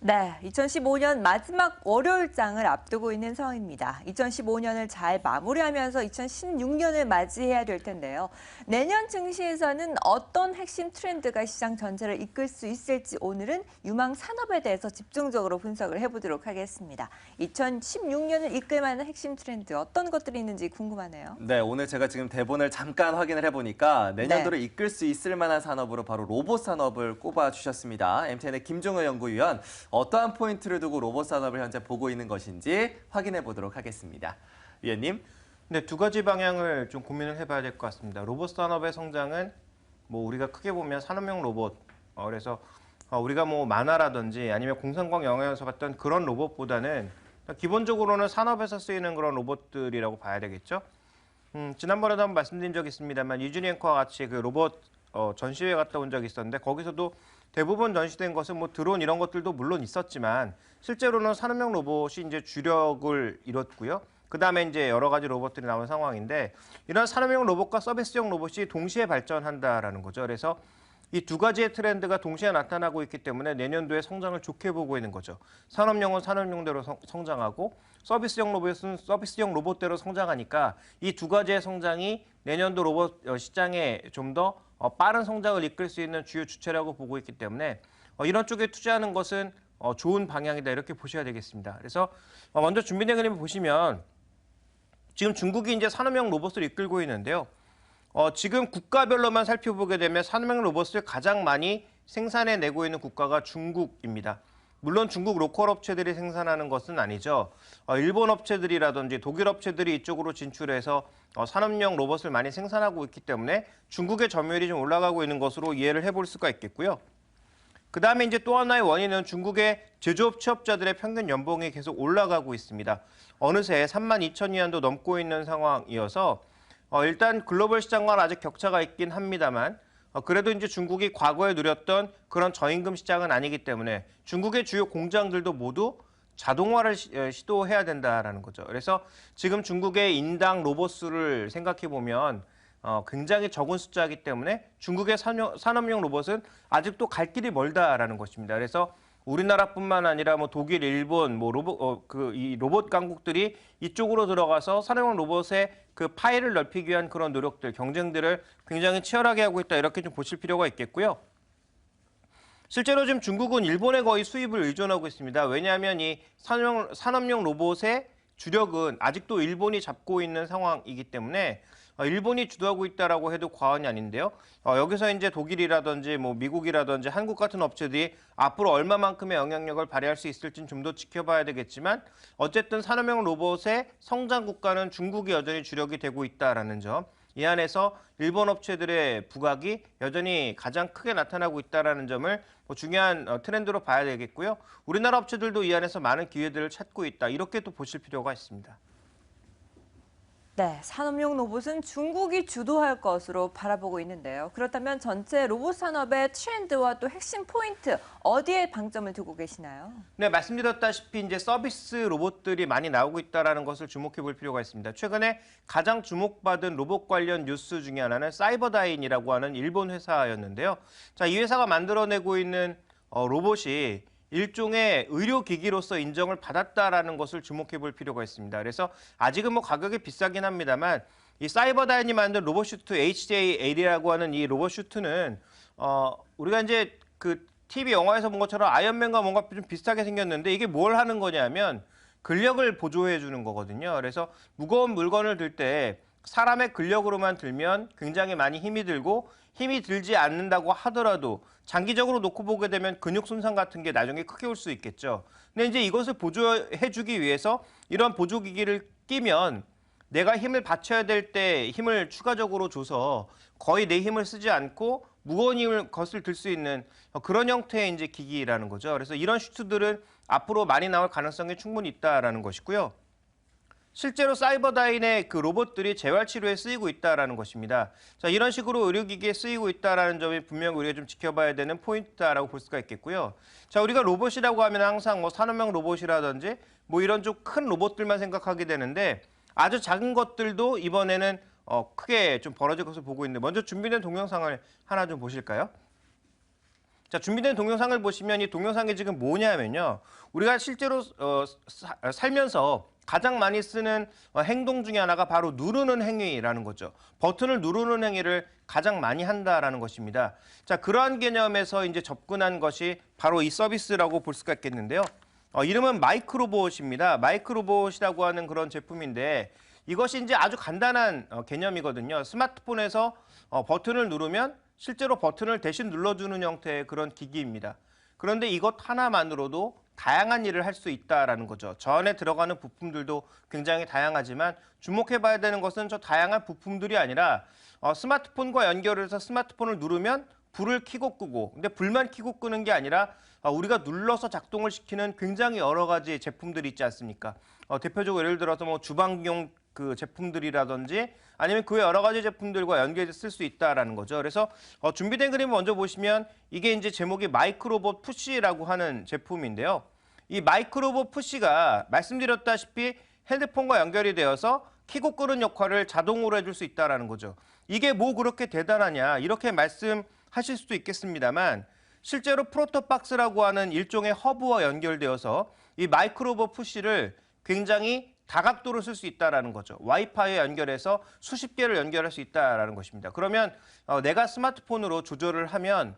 네, 2015년 마지막 월요일장을 앞두고 있는 상황입니다. 2015년을 잘 마무리하면서 2016년을 맞이해야 될 텐데요. 내년 증시에서는 어떤 핵심 트렌드가 시장 전체를 이끌 수 있을지 오늘은 유망 산업에 대해서 집중적으로 분석을 해보도록 하겠습니다. 2016년을 이끌 만한 핵심 트렌드 어떤 것들이 있는지 궁금하네요. 네, 오늘 제가 지금 대본을 잠깐 확인을 해보니까 내년도를 네. 이끌 수 있을 만한 산업으로 바로 로봇 산업을 꼽아주셨습니다. MTN의 김종호 연구위원, 어떠한 포인트를 두고 로봇 산업을 현재 보고 있는 것인지 확인해 보도록 하겠습니다. 위원님. 네, 두 가지 방향을 좀 고민을 해봐야 될 것 같습니다. 로봇 산업의 성장은 뭐 우리가 크게 보면 산업용 로봇, 그래서 우리가 뭐 만화라든지 아니면 공상과학 영화에서 봤던 그런 로봇보다는 기본적으로는 산업에서 쓰이는 그런 로봇들이라고 봐야 되겠죠. 지난번에도 한번 말씀드린 적이 있습니다만 이준희 앵커와 같이 그 로봇 전시회 갔다 온 적이 있었는데 거기서도 대부분 전시된 것은 뭐 드론 이런 것들도 물론 있었지만 실제로는 산업용 로봇이 이제 주력을 이뤘고요. 그다음에 이제 여러 가지 로봇들이 나온 상황인데 이런 산업용 로봇과 서비스용 로봇이 동시에 발전한다라는 거죠. 그래서 이 두 가지의 트렌드가 동시에 나타나고 있기 때문에 내년도에 성장을 좋게 보고 있는 거죠. 산업용은 산업용대로 성장하고 서비스용 로봇은 서비스용 로봇대로 성장하니까 이 두 가지의 성장이 내년도 로봇 시장에 좀 더 빠른 성장을 이끌 수 있는 주요 주체라고 보고 있기 때문에 이런 쪽에 투자하는 것은 좋은 방향이다 이렇게 보셔야 되겠습니다. 그래서 먼저 준비된 그림을 보시면 지금 중국이 이제 산업용 로봇을 이끌고 있는데요. 지금 국가별로만 살펴보게 되면 산업용 로봇을 가장 많이 생산해내고 있는 국가가 중국입니다. 물론 중국 로컬 업체들이 생산하는 것은 아니죠. 일본 업체들이라든지 독일 업체들이 이쪽으로 진출해서 산업용 로봇을 많이 생산하고 있기 때문에 중국의 점유율이 좀 올라가고 있는 것으로 이해를 해볼 수가 있겠고요. 그다음에 이제 또 하나의 원인은 중국의 제조업 취업자들의 평균 연봉이 계속 올라가고 있습니다. 어느새 32,000위안도 넘고 있는 상황이어서 일단 글로벌 시장과는 아직 격차가 있긴 합니다만 그래도 이제 중국이 과거에 누렸던 그런 저임금 시장은 아니기 때문에 중국의 주요 공장들도 모두 자동화를 시도해야 된다라는 거죠. 그래서 지금 중국의 인당 로봇 수를 생각해 보면 굉장히 적은 숫자이기 때문에 중국의 산업용 로봇은 아직도 갈 길이 멀다라는 것입니다. 그래서 우리나라뿐만 아니라 뭐 독일, 일본, 뭐 이 로봇 강국들이 이쪽으로 들어가서 산업용 로봇의 그 파일을 넓히기 위한 그런 노력들, 경쟁들을 굉장히 치열하게 하고 있다 이렇게 좀 보실 필요가 있겠고요. 실제로 지금 중국은 일본에 거의 수입을 의존하고 있습니다. 왜냐하면 이 산업용 로봇의 주력은 아직도 일본이 잡고 있는 상황이기 때문에 일본이 주도하고 있다라고 해도 과언이 아닌데요. 여기서 이제 독일이라든지 뭐 미국이라든지 한국 같은 업체들이 앞으로 얼마만큼의 영향력을 발휘할 수 있을지는 좀 더 지켜봐야 되겠지만 어쨌든 산업용 로봇의 성장 국가는 중국이 여전히 주력이 되고 있다라는 점. 이 안에서 일본 업체들의 부각이 여전히 가장 크게 나타나고 있다는 점을 중요한 트렌드로 봐야 되겠고요. 우리나라 업체들도 이 안에서 많은 기회들을 찾고 있다. 이렇게 또 보실 필요가 있습니다. 네, 산업용 로봇은 중국이 주도할 것으로 바라보고 있는데요. 그렇다면 전체 로봇 산업의 트렌드와 또 핵심 포인트, 어디에 방점을 두고 계시나요? 네, 말씀드렸다시피 이제 서비스 로봇들이 많이 나오고 있다는 것을 주목해 볼 필요가 있습니다. 최근에 가장 주목받은 로봇 관련 뉴스 중에 하나는 사이버다인이라고 하는 일본 회사였는데요. 자, 이 회사가 만들어내고 있는 로봇이 일종의 의료기기로서 인정을 받았다라는 것을 주목해 볼 필요가 있습니다. 그래서 아직은 뭐 가격이 비싸긴 합니다만 이 사이버다인이 만든 로봇슈트 HJ-8이라고 하는 이 로봇슈트는 우리가 이제 그 TV 영화에서 본 것처럼 아이언맨과 뭔가 좀 비슷하게 생겼는데 이게 뭘 하는 거냐면 근력을 보조해 주는 거거든요. 그래서 무거운 물건을 들 때 사람의 근력으로만 들면 굉장히 많이 힘이 들고 힘이 들지 않는다고 하더라도 장기적으로 놓고 보게 되면 근육 손상 같은 게 나중에 크게 올 수 있겠죠. 근데 이제 이것을 보조해 주기 위해서 이런 보조기기를 끼면 내가 힘을 받쳐야 될 때 힘을 추가적으로 줘서 거의 내 힘을 쓰지 않고 무거운 힘을 것을 들 수 있는 그런 형태의 이제 기기라는 거죠. 그래서 이런 슈트들은 앞으로 많이 나올 가능성이 충분히 있다라는 것이고요. 실제로 사이버다인의 그 로봇들이 재활치료에 쓰이고 있다는 것입니다. 자, 이런 식으로 의료기기에 쓰이고 있다는 점이 분명히 우리가 좀 지켜봐야 되는 포인트다라고 볼 수가 있겠고요. 자, 우리가 로봇이라고 하면 항상 뭐 산업용 로봇이라든지 뭐 이런 좀 큰 로봇들만 생각하게 되는데 아주 작은 것들도 이번에는 크게 좀 벌어질 것을 보고 있는데 먼저 준비된 동영상을 하나 좀 보실까요? 자, 준비된 동영상을 보시면 이 동영상이 지금 뭐냐면요. 우리가 실제로 살면서 가장 많이 쓰는 행동 중에 하나가 바로 누르는 행위라는 거죠. 버튼을 누르는 행위를 가장 많이 한다라는 것입니다. 자, 그러한 개념에서 이제 접근한 것이 바로 이 서비스라고 볼 수가 있겠는데요. 이름은 마이크로봇입니다. 마이크로봇이라고 하는 그런 제품인데 이것이 이제 아주 간단한 개념이거든요. 스마트폰에서 버튼을 누르면 실제로 버튼을 대신 눌러주는 형태의 그런 기기입니다. 그런데 이것 하나만으로도 다양한 일을 할 수 있다라는 거죠. 저 안에 들어가는 부품들도 굉장히 다양하지만 주목해봐야 되는 것은 저 다양한 부품들이 아니라 스마트폰과 연결해서 스마트폰을 누르면 불을 켜고 끄고, 근데 불만 켜고 끄는 게 아니라 우리가 눌러서 작동을 시키는 굉장히 여러 가지 제품들이 있지 않습니까? 대표적으로 예를 들어서 뭐 주방용 그 제품들이라든지 아니면 그 여러 가지 제품들과 연계해서 쓸 수 있다라는 거죠. 그래서 준비된 그림 먼저 보시면 이게 이제 제목이 마이크로봇 푸시라고 하는 제품인데요. 이 마이크로봇 푸시가 말씀드렸다시피 핸드폰과 연결이 되어서 켜고 끄는 역할을 자동으로 해줄 수 있다라는 거죠. 이게 뭐 그렇게 대단하냐 이렇게 말씀하실 수도 있겠습니다만 실제로 프로토박스라고 하는 일종의 허브와 연결되어서 이 마이크로봇 푸시를 굉장히 다각도로 쓸 수 있다라는 거죠. 와이파이에 연결해서 수십 개를 연결할 수 있다라는 것입니다. 그러면 내가 스마트폰으로 조절을 하면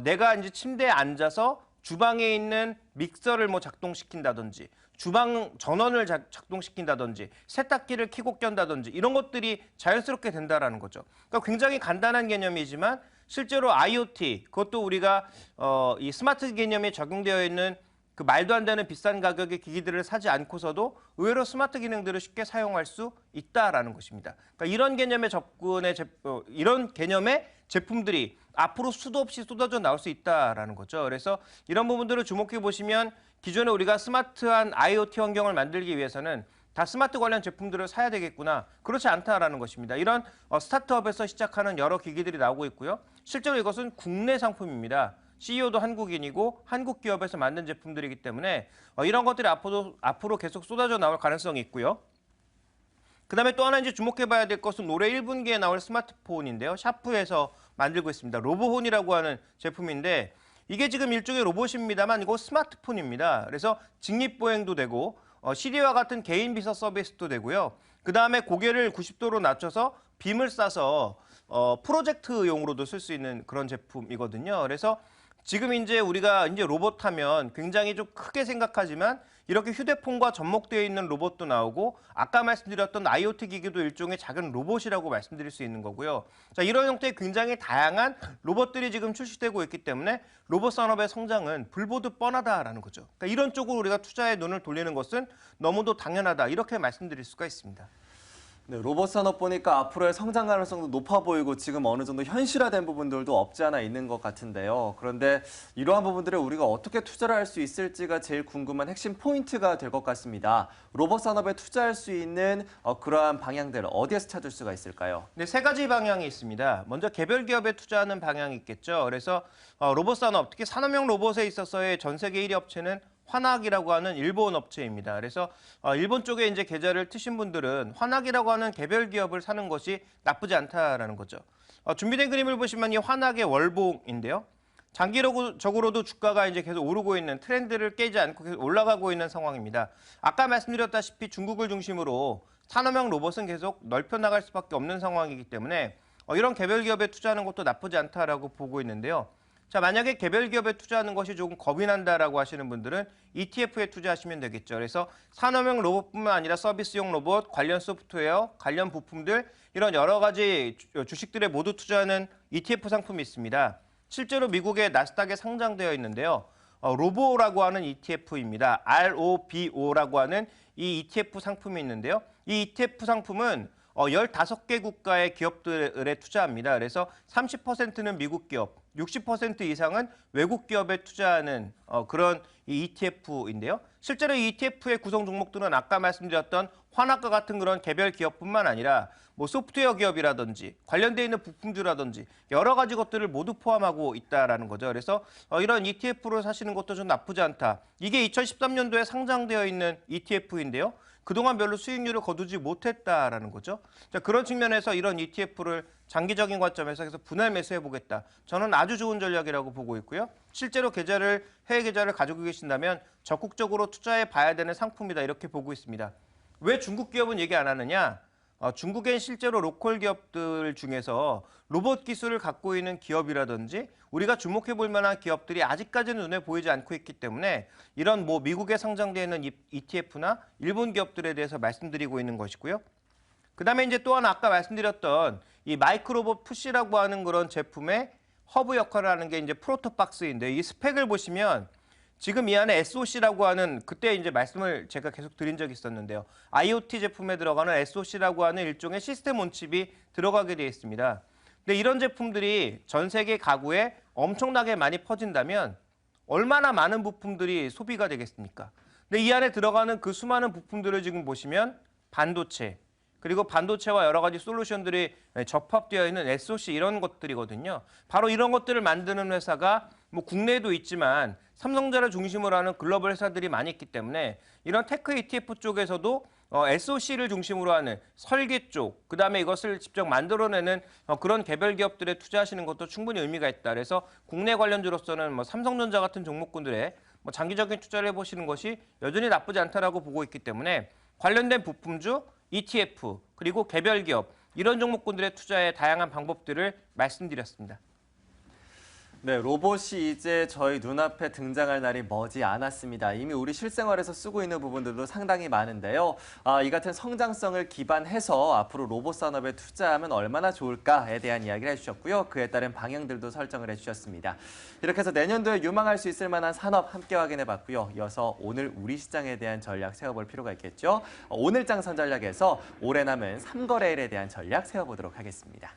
내가 이제 침대에 앉아서 주방에 있는 믹서를 뭐 작동시킨다든지 주방 전원을 작동시킨다든지 세탁기를 켜고 켠다든지 이런 것들이 자연스럽게 된다라는 거죠. 그러니까 굉장히 간단한 개념이지만 실제로 IoT 그것도 우리가 이 스마트 개념에 적용되어 있는 그 말도 안 되는 비싼 가격의 기기들을 사지 않고서도 의외로 스마트 기능들을 쉽게 사용할 수 있다라는 것입니다. 그러니까 이런 개념의 이런 개념의 제품들이 앞으로 수도 없이 쏟아져 나올 수 있다라는 거죠. 그래서 이런 부분들을 주목해 보시면 기존에 우리가 스마트한 IoT 환경을 만들기 위해서는 다 스마트 관련 제품들을 사야 되겠구나. 그렇지 않다라는 것입니다. 이런 스타트업에서 시작하는 여러 기기들이 나오고 있고요. 실제로 이것은 국내 상품입니다. CEO도 한국인이고 한국 기업에서 만든 제품들이기 때문에 이런 것들이 앞으로 계속 쏟아져 나올 가능성이 있고요. 그다음에 또 하나 이제 주목해봐야 될 것은 올해 1분기에 나올 스마트폰인데요. 샤프에서 만들고 있습니다. 로보혼이라고 하는 제품인데 이게 지금 일종의 로봇입니다만 이거 스마트폰입니다. 그래서 직립보행도 되고 시리와 같은 개인 비서 서비스도 되고요. 그다음에 고개를 90도로 낮춰서 빔을 쏴서 프로젝트용으로도 쓸 수 있는 그런 제품이거든요. 그래서 지금 이제 우리가 이제 로봇 하면 굉장히 좀 크게 생각하지만 이렇게 휴대폰과 접목되어 있는 로봇도 나오고 아까 말씀드렸던 IoT 기기도 일종의 작은 로봇이라고 말씀드릴 수 있는 거고요. 자, 이런 형태의 굉장히 다양한 로봇들이 지금 출시되고 있기 때문에 로봇 산업의 성장은 불보듯 뻔하다라는 거죠. 그러니까 이런 쪽으로 우리가 투자에 눈을 돌리는 것은 너무도 당연하다 이렇게 말씀드릴 수가 있습니다. 네, 로봇 산업 보니까 앞으로의 성장 가능성도 높아 보이고 지금 어느 정도 현실화된 부분들도 없지 않아 있는 것 같은데요. 그런데 이러한 부분들을 우리가 어떻게 투자를 할 수 있을지가 제일 궁금한 핵심 포인트가 될 것 같습니다. 로봇 산업에 투자할 수 있는 그러한 방향들 어디에서 찾을 수가 있을까요? 네, 세 가지 방향이 있습니다. 먼저 개별 기업에 투자하는 방향이 있겠죠. 그래서 로봇 산업, 특히 산업용 로봇에 있어서의 전 세계 1위 업체는 환학이라고 하는 일본 업체입니다. 그래서 일본 쪽에 이제 계좌를 트신 분들은 환학이라고 하는 개별 기업을 사는 것이 나쁘지 않다라는 거죠. 준비된 그림을 보시면 이 환학의 월봉인데요. 장기적으로도 주가가 이제 계속 오르고 있는 트렌드를 깨지 않고 계속 올라가고 있는 상황입니다. 아까 말씀드렸다시피 중국을 중심으로 산업용 로봇은 계속 넓혀 나갈 수밖에 없는 상황이기 때문에 이런 개별 기업에 투자하는 것도 나쁘지 않다라고 보고 있는데요. 자, 만약에 개별 기업에 투자하는 것이 조금 겁이 난다라고 하시는 분들은 ETF에 투자하시면 되겠죠. 그래서 산업용 로봇뿐만 아니라 서비스용 로봇, 관련 소프트웨어, 관련 부품들 이런 여러 가지 주식들에 모두 투자하는 ETF 상품이 있습니다. 실제로 미국의 나스닥에 상장되어 있는데요. 로보라고 하는 ETF입니다. ROBO라고 하는 이 ETF 상품이 있는데요. 이 ETF 상품은 15개 국가의 기업들에 투자합니다. 그래서 30%는 미국 기업, 60% 이상은 외국 기업에 투자하는 그런 이 ETF인데요. 실제로 이 ETF의 구성 종목들은 아까 말씀드렸던 환학과 같은 그런 개별 기업뿐만 아니라 뭐 소프트웨어 기업이라든지 관련되어 있는 부품주라든지 여러 가지 것들을 모두 포함하고 있다라는 거죠. 그래서 이런 ETF로 사시는 것도 좀 나쁘지 않다. 이게 2013년도에 상장되어 있는 ETF인데요. 그동안 별로 수익률을 거두지 못했다라는 거죠. 자, 그런 측면에서 이런 ETF를 장기적인 관점에서 계속 분할 매수해보겠다. 저는 아주 좋은 전략이라고 보고 있고요. 실제로 해외 계좌를 가지고 계신다면 적극적으로 투자해 봐야 되는 상품이다 이렇게 보고 있습니다. 왜 중국 기업은 얘기 안 하느냐? 중국엔 실제로 로컬 기업들 중에서 로봇 기술을 갖고 있는 기업이라든지 우리가 주목해 볼 만한 기업들이 아직까지는 눈에 보이지 않고 있기 때문에 이런 뭐 미국에 상장되어 있는 ETF나 일본 기업들에 대해서 말씀드리고 있는 것이고요. 그다음에 이제 또 하나 아까 말씀드렸던 이 마이크로봇 푸시라고 하는 그런 제품의 허브 역할을 하는 게 이제 프로토박스인데 이 스펙을 보시면 지금 이 안에 SOC라고 하는 그때 이제 말씀을 제가 계속 드린 적이 있었는데요. IoT 제품에 들어가는 SOC라고 하는 일종의 시스템 온칩이 들어가게 되어 있습니다. 근데 이런 제품들이 전 세계 가구에 엄청나게 많이 퍼진다면 얼마나 많은 부품들이 소비가 되겠습니까? 근데 이 안에 들어가는 그 수많은 부품들을 지금 보시면 반도체, 그리고 반도체와 여러 가지 솔루션들이 접합되어 있는 SOC 이런 것들이거든요. 바로 이런 것들을 만드는 회사가 뭐 국내에도 있지만 삼성전자 중심으로 하는 글로벌 회사들이 많이 있기 때문에 이런 테크 ETF 쪽에서도 SOC를 중심으로 하는 설계 쪽, 그다음에 이것을 직접 만들어내는 그런 개별 기업들에 투자하시는 것도 충분히 의미가 있다. 그래서 국내 관련주로서는 뭐 삼성전자 같은 종목군들에 뭐 장기적인 투자를 해보시는 것이 여전히 나쁘지 않다라고 보고 있기 때문에 관련된 부품주, ETF, 그리고 개별 기업 이런 종목군들의 투자의 다양한 방법들을 말씀드렸습니다. 네, 로봇이 이제 저희 눈앞에 등장할 날이 머지 않았습니다. 이미 우리 실생활에서 쓰고 있는 부분들도 상당히 많은데요. 이 같은 성장성을 기반해서 앞으로 로봇 산업에 투자하면 얼마나 좋을까에 대한 이야기를 해주셨고요. 그에 따른 방향들도 설정을 해주셨습니다. 이렇게 해서 내년도에 유망할 수 있을 만한 산업 함께 확인해봤고요. 이어서 오늘 우리 시장에 대한 전략 세워볼 필요가 있겠죠. 오늘장 선전략에서 올해 남은 3거래일에 대한 전략 세워보도록 하겠습니다.